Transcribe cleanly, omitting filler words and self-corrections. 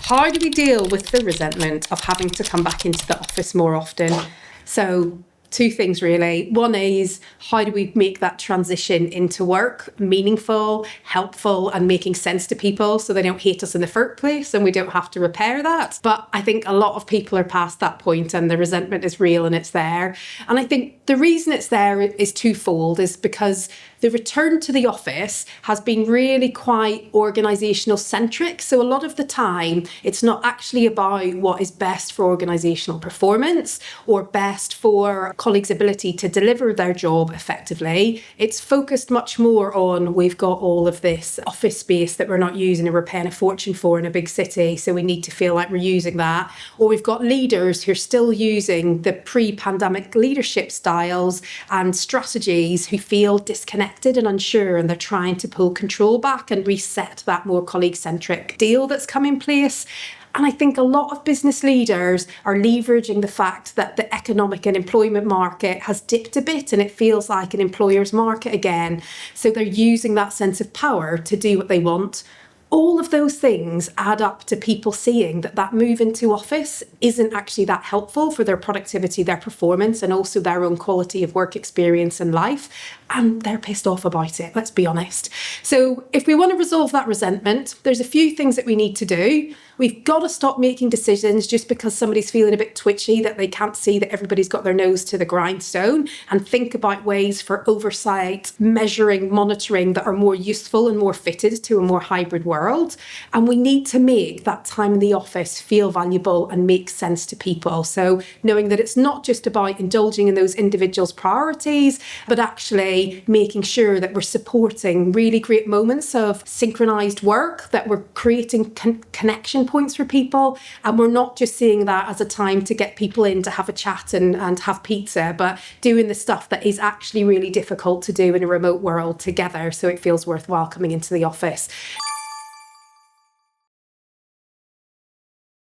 how do we deal with the resentment of having to come back into the office more often? So two things really. One is, how do we make that transition into work meaningful, helpful, and making sense to people so they don't hate us in the first place and we don't have to repair that? But I think a lot of people are past that point and the resentment is real and it's there. And I think the reason it's there is twofold, is because the return to the office has been really quite organisational-centric. So a lot of the time, it's not actually about what is best for organisational performance or best for colleagues' ability to deliver their job effectively. It's focused much more on, we've got all of this office space that we're not using and we're paying a fortune for in a big city, so we need to feel like we're using that. Or we've got leaders who are still using the pre-pandemic leadership styles and strategies who feel disconnected and unsure, and they're trying to pull control back and reset that more colleague-centric deal that's come in place. And I think a lot of business leaders are leveraging the fact that the economic and employment market has dipped a bit and it feels like an employer's market again. So they're using that sense of power to do what they want. All of those things add up to people seeing that that move into office isn't actually that helpful for their productivity, their performance, and also their own quality of work experience and life. And they're pissed off about it, let's be honest. So if we want to resolve that resentment, there's a few things that we need to do. We've got to stop making decisions just because somebody's feeling a bit twitchy that they can't see that everybody's got their nose to the grindstone, and think about ways for oversight, measuring, monitoring that are more useful and more fitted to a more hybrid world. And we need to make that time in the office feel valuable and make sense to people. So knowing that it's not just about indulging in those individuals' priorities, but actually making sure that we're supporting really great moments of synchronized work, that we're creating connection points for people, and we're not just seeing that as a time to get people in to have a chat and have pizza, but doing the stuff that is actually really difficult to do in a remote world together, so it feels worthwhile coming into the office.